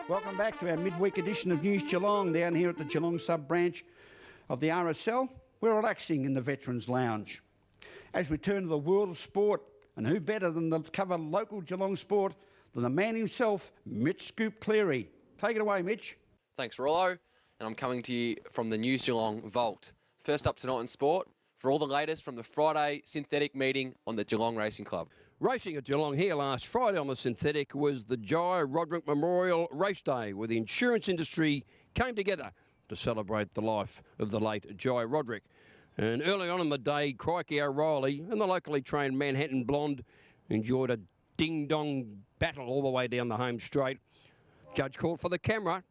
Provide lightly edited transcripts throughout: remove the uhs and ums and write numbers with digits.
Welcome back to our midweek edition of News Geelong down here at the Geelong sub-branch of the RSL. We're relaxing in the Veterans Lounge. As we turn to the world of sport, and who better than to cover local Geelong sport than the man himself, Mitch Scoop Cleary. Take it away, Mitch. Thanks, Rollo, and I'm coming to you from the News Geelong Vault. First up tonight in sport, for all the latest from the Friday synthetic meeting on the Geelong Racing Club. Racing at Geelong here last Friday on the synthetic was the Jai Roderick Memorial Race Day, where the insurance industry came together to celebrate the life of the late Jai Roderick. And early on in the day, Crikey O'Reilly and the locally trained Manhattan Blonde enjoyed a ding-dong battle all the way down the home straight. Judge called for the camera,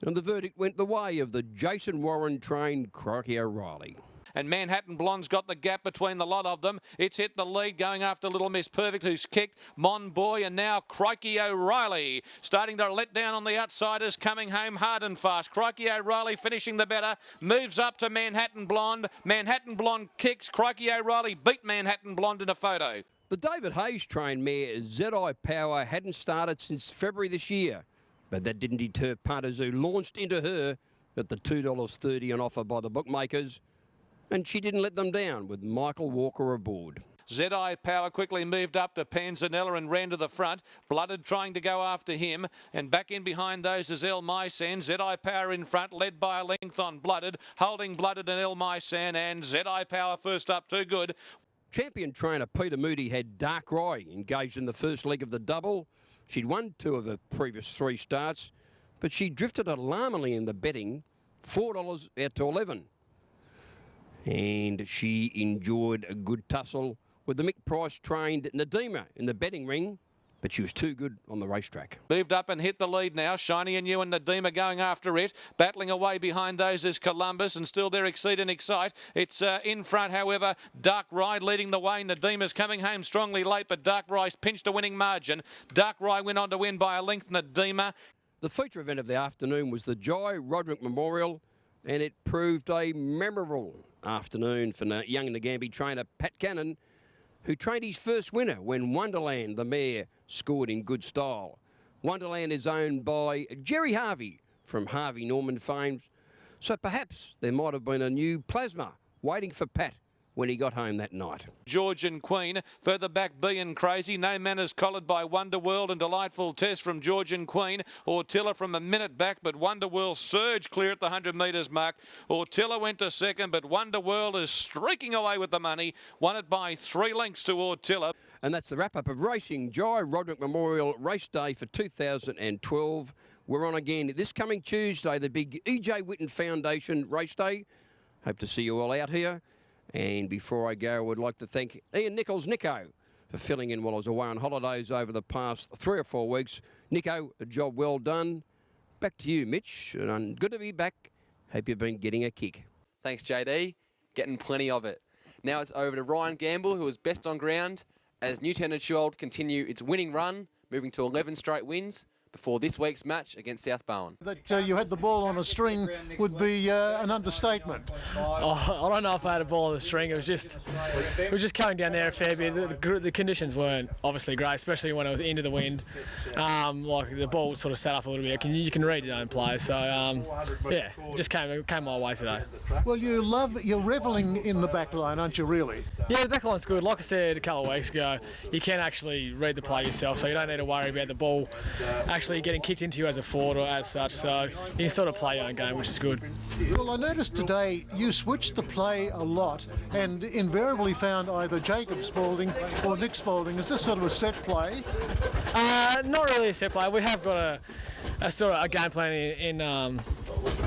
and the verdict went the way of the Jason Warren trained Crikey O'Reilly. And Manhattan Blonde's got the gap between the lot of them. It's hit the lead going after Little Miss Perfect, who's kicked Mon Boy, and now Crikey O'Reilly starting to let down on the outsiders, coming home hard and fast. Crikey O'Reilly finishing the better, moves up to Manhattan Blonde. Manhattan Blonde kicks. Crikey O'Reilly beat Manhattan Blonde in a photo. The David Hayes trained mare ZI Power hadn't started since February this year, but that didn't deter punters who launched into her at the $2.30 on offer by the bookmakers. And she didn't let them down with Michael Walker aboard. ZI Power quickly moved up to Panzanella and ran to the front. Blooded trying to go after him. And back in behind those is El Mysan. ZI Power in front, led by a length on Blooded. Holding Blooded and El Mysan, and ZI Power first up, too good. Champion trainer Peter Moody had Dark Rye engaged in the first leg of the double. She'd won 2 of her previous 3 starts, but she drifted alarmingly in the betting, $4 out to 11. And she enjoyed a good tussle with the Mick Price trained Nadima in the betting ring, but she was too good on the racetrack. Moved up and hit the lead now. Shiny and you and Nadima going after it. Battling away behind those is Columbus, and still there Exceed and Excite. It's in front, however, Dark Rye leading the way. Nadima's coming home strongly late, but Dark Rye's pinched a winning margin. Dark Rye went on to win by a length, Nadima. The feature event of the afternoon was the Jai Roderick Memorial, and it proved a memorable afternoon for young Nagambie trainer Pat Cannon, who trained his first winner when Wonderland, the mare, scored in good style. Wonderland is owned by Jerry Harvey from Harvey Norman fame, so perhaps there might have been a new plasma waiting for Pat when he got home that night. George and Queen, further back B and Crazy, No Manners collared by Wonderworld and Delightful Test from George and Queen. Ortilla from a minute back, but Wonderworld surged clear at the 100 metres mark. Ortilla went to second, but Wonderworld is streaking away with the money, won it by 3 lengths to Ortilla. And that's the wrap-up of racing, Jai Roderick Memorial Race Day for 2012. We're on again this coming Tuesday, the big E.J. Whitten Foundation Race Day. Hope to see you all out here. And before I go, I would like to thank Ian Nichols, Nico, for filling in while I was away on holidays over the past 3 or 4 weeks. Nico, a job well done. Back to you, Mitch. And good to be back. Hope you've been getting a kick. Thanks, JD. Getting plenty of it. Now it's over to Ryan Gamble, who was best on ground, as Newtown and Sherwold continue its winning run, moving to 11 straight wins before this week's match against South Bowen. That you had the ball on a string would be an understatement. Oh, I don't know if I had a ball on the string. It was just coming down there a fair bit. The conditions weren't obviously great, especially when it was into the wind. Like the ball was sort of set up a little bit. You can read your own play. So yeah, it just came my way today. Well, you're revelling in the back line, aren't you? Really? Yeah, the back line's good. Like I said a couple of weeks ago, you can actually read the play yourself, so you don't need to worry about the ball actually getting kicked into you as a forward or as such, so you can sort of play your own game, which is good. Well, I noticed today you switched the play a lot and invariably found either Jacob Spalding or Nick Spalding. Is this sort of a set play? Not really a set play. We have got a sort of a game plan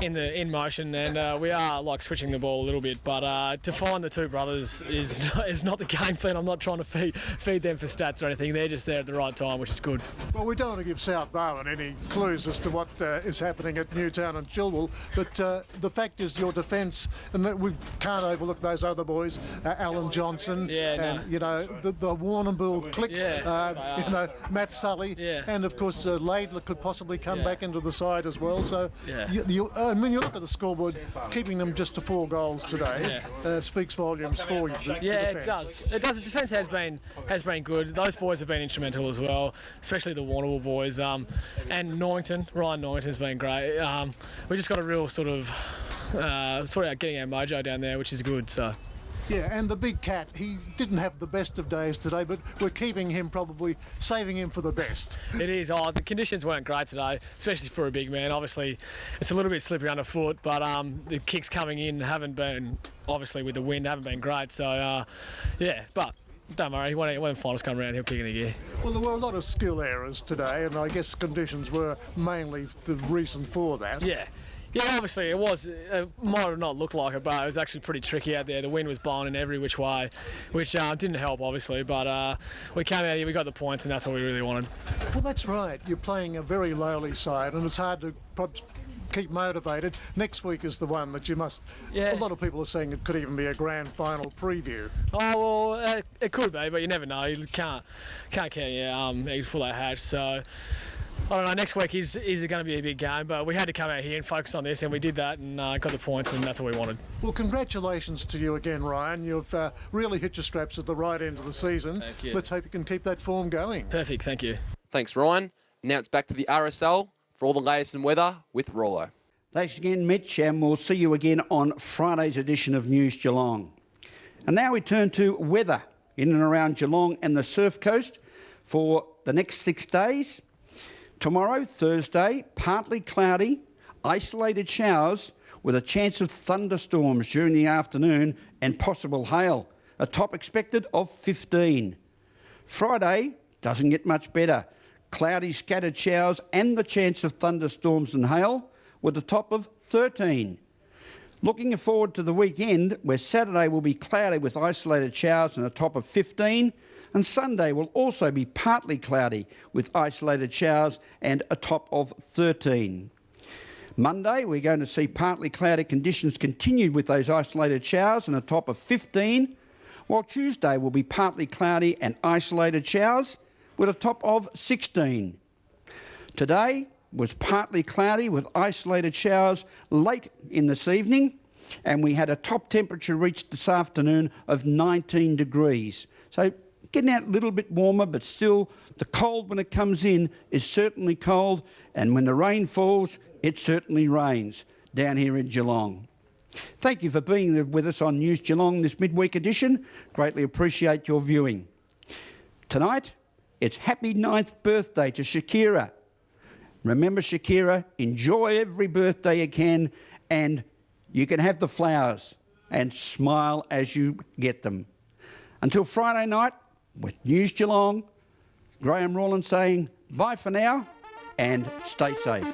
in motion, and we are like switching the ball a little bit. But to find the two brothers is not the game plan. I'm not trying to feed them for stats or anything. They're just there at the right time, which is good. Well, we don't want to give South Bowen any clues as to what is happening at Newtown and Chilwell, but the fact is your defence, and we can't overlook those other boys, Alan Johnson, and you know the Warrnambool clique, you know Matt Sully, and of course Laidler could possibly come back into the side as well. So Well, when you look at the scoreboard, keeping them just to 4 goals today speaks volumes for you. Yeah, it does. It does. The defence has been good. Those boys have been instrumental as well, especially the Warrnambool boys. And Ryan Norrington's been great. We just got a real sort out getting our mojo down there, which is good. So. Yeah, and the big cat, he didn't have the best of days today, but we're keeping him, probably saving him for the best. It is. Oh, the conditions weren't great today, especially for a big man. Obviously, it's a little bit slippery underfoot, but the kicks coming in haven't been, obviously with the wind, haven't been great. So, yeah, but don't worry, when finals come around, he'll kick in a gear. Well, there were a lot of skill errors today, and I guess conditions were mainly the reason for that. Yeah. Yeah, obviously it was. It might have not looked like it, but it was actually pretty tricky out there. The wind was blowing in every which way, which didn't help, obviously. But we came out here, we got the points, and that's what we really wanted. Well, that's right. You're playing a very lowly side, and it's hard to keep motivated. Next week is the one that you must. Yeah. A lot of people are saying it could even be a grand final preview. Oh well, it could be, but you never know. You can't count your full of hatch. So. I don't know, next week is going to be a big game, but we had to come out here and focus on this, and we did that and got the points, and that's what we wanted. Well, congratulations to you again, Ryan. You've really hit your straps at the right end of the season. Thank you. Let's hope you can keep that form going. Perfect, thank you. Thanks, Ryan. Now it's back to the RSL for all the latest in weather with Rollo. Thanks again, Mitch, and we'll see you again on Friday's edition of News Geelong. And now we turn to weather in and around Geelong and the Surf Coast for the next 6 days. Tomorrow, Thursday, partly cloudy, isolated showers with a chance of thunderstorms during the afternoon and possible hail. A top expected of 15. Friday doesn't get much better. Cloudy, scattered showers and the chance of thunderstorms and hail with a top of 13. Looking forward to the weekend, where Saturday will be cloudy with isolated showers and a top of 15. And Sunday will also be partly cloudy with isolated showers and a top of 13. Monday, we're going to see partly cloudy conditions continued with those isolated showers and a top of 15, while Tuesday will be partly cloudy and isolated showers with a top of 16. Today was partly cloudy with isolated showers late in this evening, and we had a top temperature reached this afternoon of 19 degrees. So getting out a little bit warmer, but still the cold when it comes in is certainly cold, and when the rain falls, it certainly rains down here in Geelong. Thank you for being with us on News Geelong this midweek edition. Greatly appreciate your viewing. Tonight, it's happy 9th birthday to Shakira. Remember Shakira, enjoy every birthday you can, and you can have the flowers and smile as you get them. Until Friday night, with News Geelong, Graham Rawlins saying bye for now and stay safe.